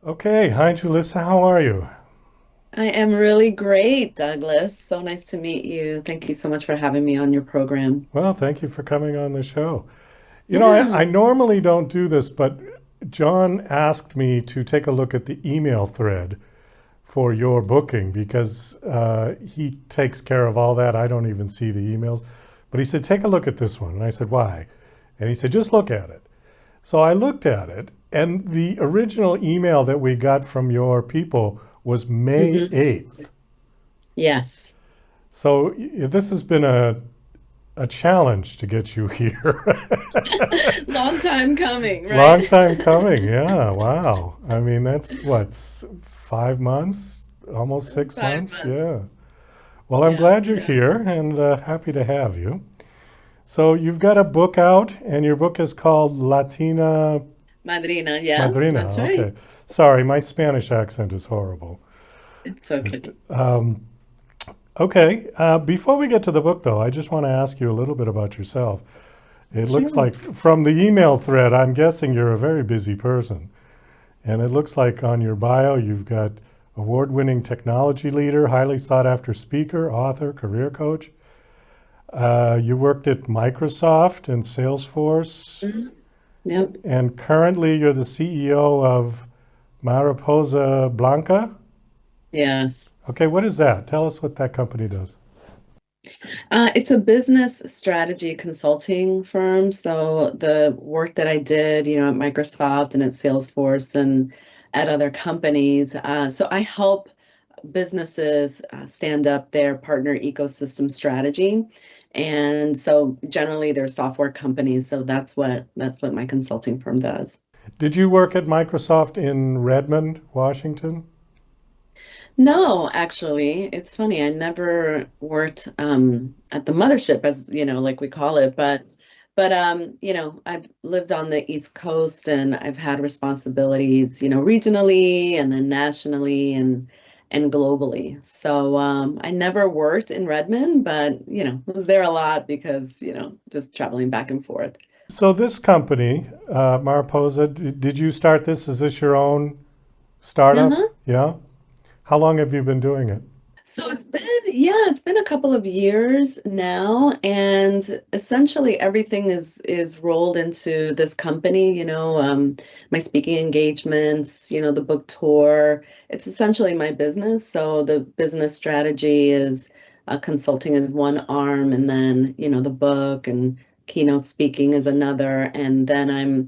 Okay, hi Julissa, how are you? I am really great, Douglas. So nice to meet you. Thank you so much for having me on your program. Well, thank you for coming on the show. I Yeah. normally don't do this, but John asked me to take a look at the email thread for your booking because he takes care of all that. I don't even see the emails. But he said, take a look at this one. And I said, why? And he said, just look at it. So I looked at it, and the original email that we got from your people was May Hmm. 8th. Yes. So this has been a challenge to get you here. Long time coming, right? Long time coming. Yeah. Wow. I mean, that's what, 5 months, almost 6 months. 5 months. Yeah. Well, I'm Yeah, glad you're yeah. here and happy to have you. So, you've got a book out, and your book is called Latina Madrina, yeah, that's Madrina. right. Okay. Sorry, my Spanish accent is horrible. It's okay. Okay. Before we get to the book, though, I just want to ask you a little bit about yourself. It looks Sure. like from the email thread, I'm guessing you're a very busy person. And it looks like on your bio, you've got award winning technology leader, highly sought after speaker, author, career coach. You worked at Microsoft and Salesforce, Mhm. Yep. and currently you're the CEO of Mariposa Blanca. Yes. Okay, what is that? Tell us what that company does. It's a business strategy consulting firm. So the work that I did, at Microsoft and at Salesforce and at other companies. So I help businesses stand up their partner ecosystem strategy. And so generally they're software companies. So that's what my consulting firm does. Did you work at Microsoft in Redmond, Washington? No, actually, it's funny. I never worked at the mothership, as like we call it, but I've lived on the East Coast and I've had responsibilities, regionally and then nationally and globally. So I never worked in Redmond, but was there a lot because, just traveling back and forth. So, this company, Mariposa, did you start this? Is this your own startup? Uh-huh. Yeah. How long have you been doing it? So it's been a couple of years now, and essentially everything is rolled into this company, my speaking engagements, the book tour. It's essentially my business. So the business strategy is consulting is one arm, and then, the book and keynote speaking is another. And then I'm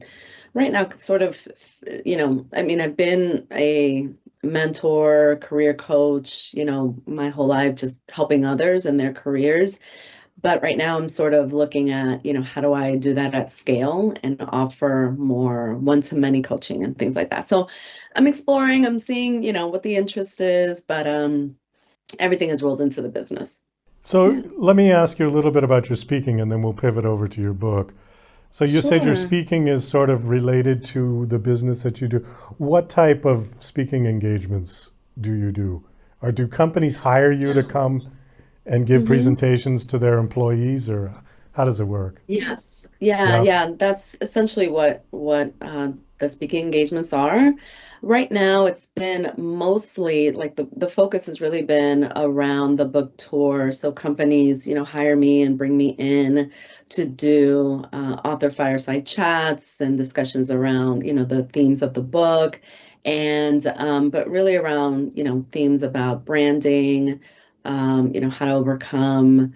right now sort of, I mean, I've been a mentor, career coach, my whole life, just helping others in their careers. But right now I'm sort of looking at, how do I do that at scale and offer more one-to-many coaching and things like that. So I'm exploring, I'm seeing, what the interest is, but everything is rolled into the business. So, Yeah, let me ask you a little bit about your speaking and then we'll pivot over to your book. So, you said your sure. speaking is sort of related to the business that you do. What type of speaking engagements do you do? Or do companies hire you to Yeah. come and give Hmm. presentations to their employees, or how does it work? Yes. Yeah, Yeah. yeah. That's essentially what the speaking engagements are. Right now, it's been mostly like the focus has really been around the book tour. So companies, hire me and bring me in to do author fireside chats and discussions around, the themes of the book, and but really around, themes about branding, how to overcome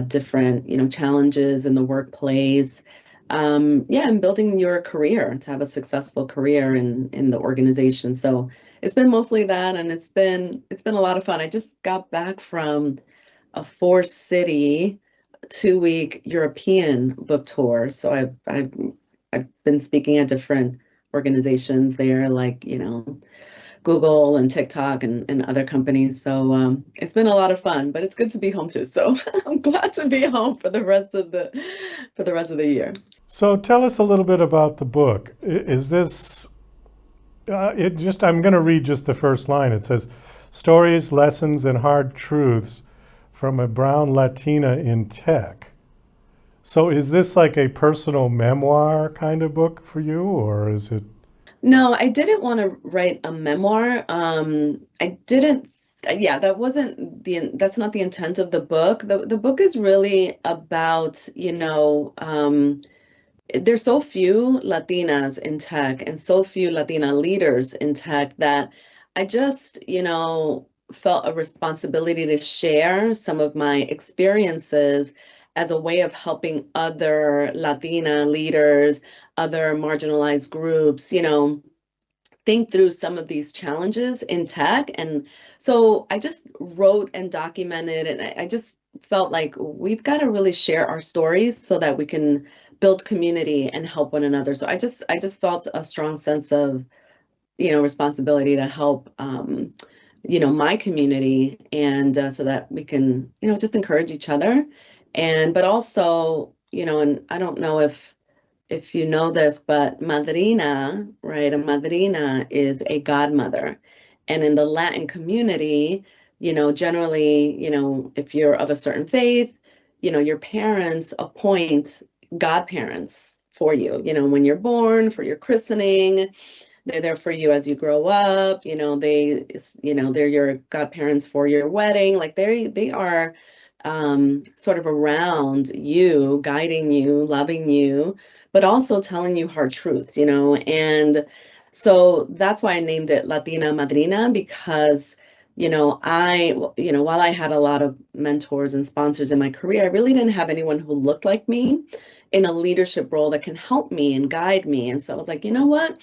different, challenges in the workplace. Yeah, and building your career to have a successful career in the organization. So it's been mostly that, and it's been a lot of fun. I just got back from a four-city, 2-week European book tour. So I've been speaking at different organizations there, like, Google and TikTok and other companies. So it's been a lot of fun, but it's good to be home too. So I'm glad to be home for the rest of the year. So, tell us a little bit about the book. Is this I'm going to read just the first line. It says, "Stories, lessons, and hard truths from a Brown Latina in tech." So, is this like a personal memoir kind of book for you, or is it? No, I didn't want to write a memoir. I didn't, yeah, that's not the intent of the book. The book is really about, there's so few Latinas in tech and so few Latina leaders in tech that I just, felt a responsibility to share some of my experiences as a way of helping other Latina leaders, other marginalized groups, think through some of these challenges in tech. And so I just wrote and documented, and I just felt like we've got to really share our stories so that we can build community and help one another. So I just felt a strong sense of, responsibility to help, my community, and so that we can, just encourage each other. But also, and I don't know if you know this, but madrina, right? A madrina is a godmother. And in the Latin community, generally, if you're of a certain faith, your parents appoint godparents for you, when you're born, for your christening. They're there for you as you grow up. They're your godparents for your wedding. Like they are sort of around you, guiding you, loving you, but also telling you hard truths. And so that's why I named it Latina Madrina, because, while I had a lot of mentors and sponsors in my career, I really didn't have anyone who looked like me in a leadership role that can help me and guide me. And so I was like, you know what?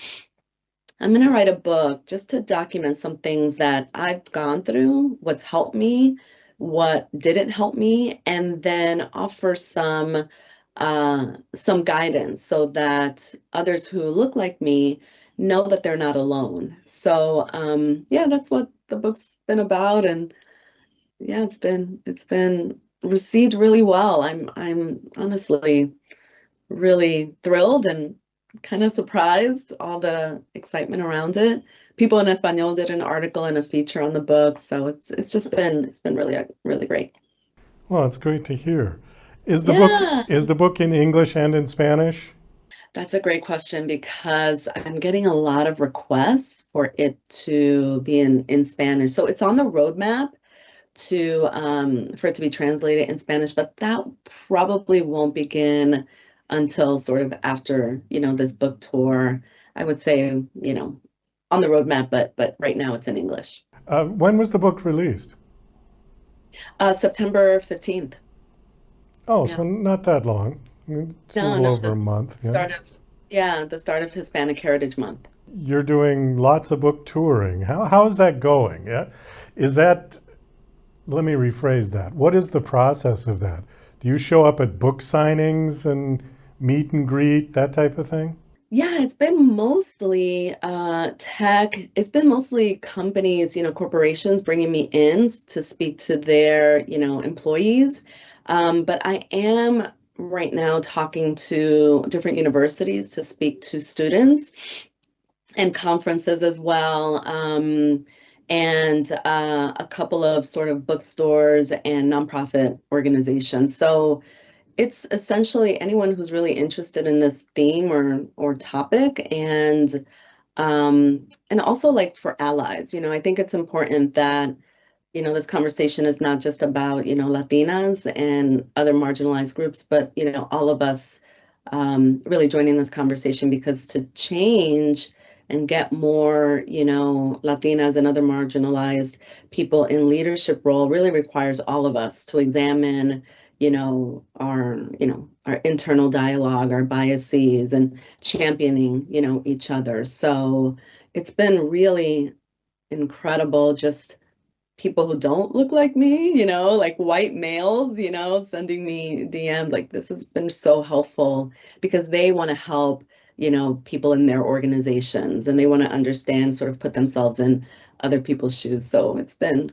I'm going to write a book just to document some things that I've gone through, what's helped me, what didn't help me, and then offer some guidance so that others who look like me know that they're not alone. So yeah, that's what the book's been about, and yeah, it's been received really well. I'm honestly really thrilled and kind of surprised, all the excitement around it. People in Espanol did an article and a feature on the book, so it's been really great. Well, it's great to hear. Yeah, Is the book in English and in Spanish? that's a great question because I'm getting a lot of requests for it to be in Spanish. So it's on the roadmap to for it to be translated in Spanish, but that probably won't begin until sort of after, this book tour. I would say, on the roadmap, but right now it's in English. When was the book released? September 15th. Oh, Yeah. so not that long. It's a No, little no, over a month. Yeah. the start of Hispanic Heritage Month. You're doing lots of book touring. How is that going? Yeah. Is that, let me rephrase that. What is the process of that? Do you show up at book signings and meet and greet, that type of thing? Yeah, it's been mostly tech. It's been mostly companies, corporations bringing me in to speak to their, employees. But I am right now talking to different universities to speak to students and conferences as well. And a couple of sort of bookstores and nonprofit organizations. So it's essentially anyone who's really interested in this theme or topic, and also like for allies. I think it's important that, this conversation is not just about, Latinas and other marginalized groups, but, all of us really joining this conversation, because to change and get more, Latinas and other marginalized people in leadership role really requires all of us to examine, our internal dialogue, our biases, and championing, each other. So it's been really incredible, just people who don't look like me, like white males, sending me DMs. Like, this has been so helpful because they want to help, people in their organizations, and they want to understand, sort of put themselves in other people's shoes. So it's been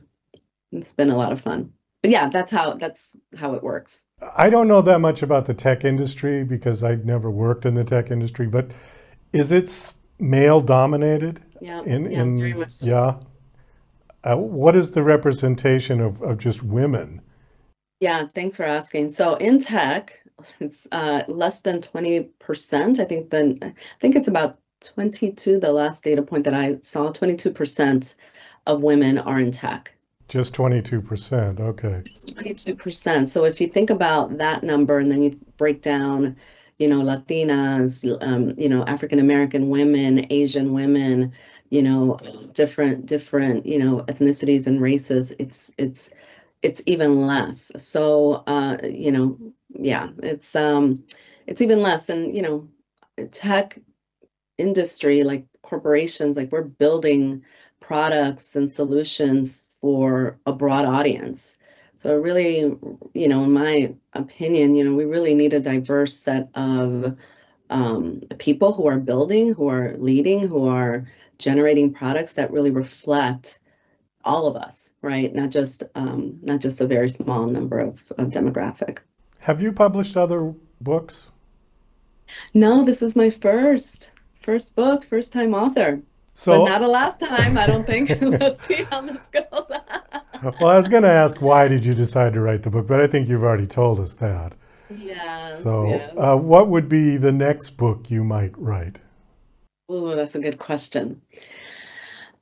a lot of fun. But yeah, that's how it works. I don't know that much about the tech industry because I've never worked in the tech industry, but is it male dominated? Yeah, In yeah, very much so. yeah. What is the representation of just women? Yeah, thanks for asking. So in tech, it's less than 20%. I think it's about 22, the last data point that I saw, 22% of women are in tech. Just 22%. Okay. Just 22%. So if you think about that number and then you break down, Latinas, African American women, Asian women, different, ethnicities and races, it's even less. So, yeah, it's even less. And, tech industry, like corporations, like we're building products and solutions for a broad audience. So really, in my opinion, we really need a diverse set of people who are building, who are leading, who are generating products that really reflect all of us, right? Not just a very small number of demographic. Have you published other books? No, this is my first book, first time author. So, but not a last time, I don't think. Let's see how this goes. well, I was going to ask, why did you decide to write the book? But I think you've already told us that. Yes. So, yes. What would be the next book you might write? Ooh, that's a good question.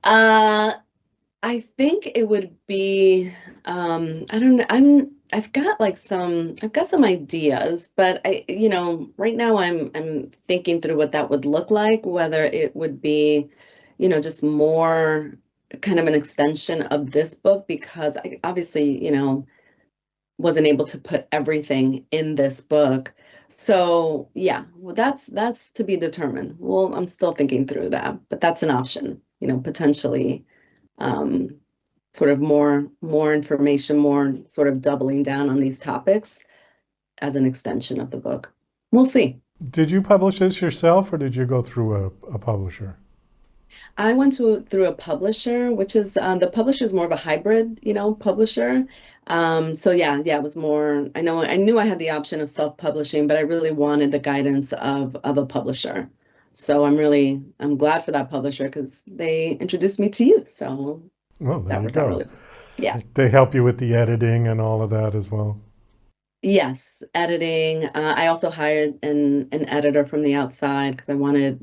I think it would be, I don't know, I've got some ideas, but right now I'm thinking through what that would look like, whether it would be, just more kind of an extension of this book, because I obviously, wasn't able to put everything in this book. So yeah, well, that's to be determined. Well, I'm still thinking through that, but that's an option, potentially. Sort of more information, more sort of doubling down on these topics as an extension of the book. We'll see. Did you publish this yourself, or did you go through a publisher? I went through a publisher, which is the publisher is more of a hybrid, publisher. So yeah, it was more. I knew I had the option of self-publishing, but I really wanted the guidance of a publisher. So I'm glad for that publisher, because they introduced me to you. So Well, there that you worked out go. really well. Yeah. They help you with the editing and all of that as well. Yes, editing. I also hired an editor from the outside, because I wanted,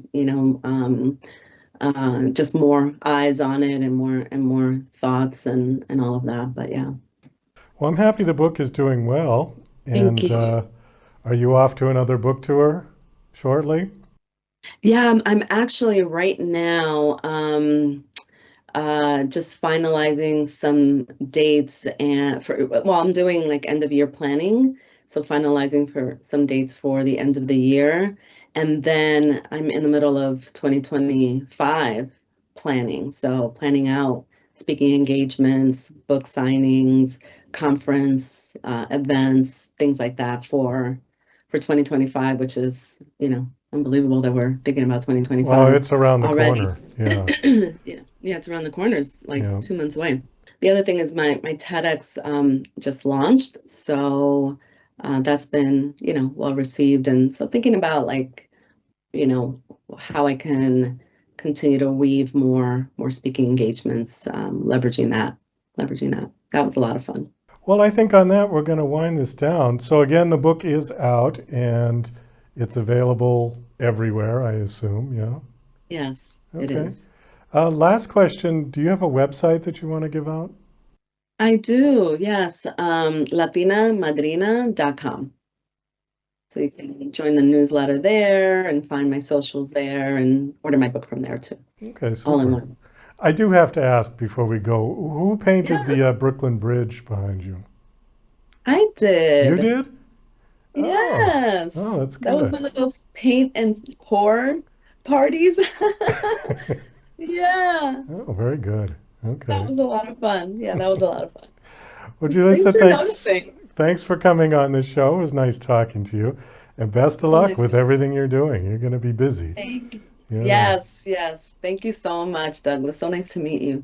just more eyes on it and more thoughts and all of that. But yeah. Well, I'm happy the book is doing well. Thank And you. are you off to another book tour shortly? Yeah, I'm actually right now just finalizing some dates, and I'm doing like end of year planning. So finalizing for some dates for the end of the year. And then I'm in the middle of 2025 planning. So planning out speaking engagements, book signings, conference events, things like that for 2025, which is, unbelievable that we're thinking about Well, 2025 it's around the already. corner. Yeah. Yeah, it's around the corner. It's like Yeah. 2 months away. The other thing is my TEDx just launched, so that's been well received, and so thinking about how I can continue to weave more speaking engagements, leveraging that. That was a lot of fun. Well, I think on that, we're going to wind this down. So again, the book is out and it's available everywhere, I assume. Yeah. Yes, it Okay. is. Last question. Do you have a website that you want to give out? I do, yes. LatinaMadrina.com. So you can join the newsletter there and find my socials there and order my book from there too. Okay, All in super. one. I do have to ask before we go, who painted Yeah, the Brooklyn Bridge behind you? I You did. did? Oh, Yes. that's That was good. one of those paint and pour parties. Yeah, Oh, very good. that Okay. was a lot of fun. Yeah, that was a lot of fun. Well, Thanks Julissa, for thanks. noticing. Thanks for coming on this show. It was nice talking to you. And best of So luck nice with meeting everything you're doing. You're going to be busy. you. Yeah. Yes, yes. Thank you so much, Douglas. So nice to meet you.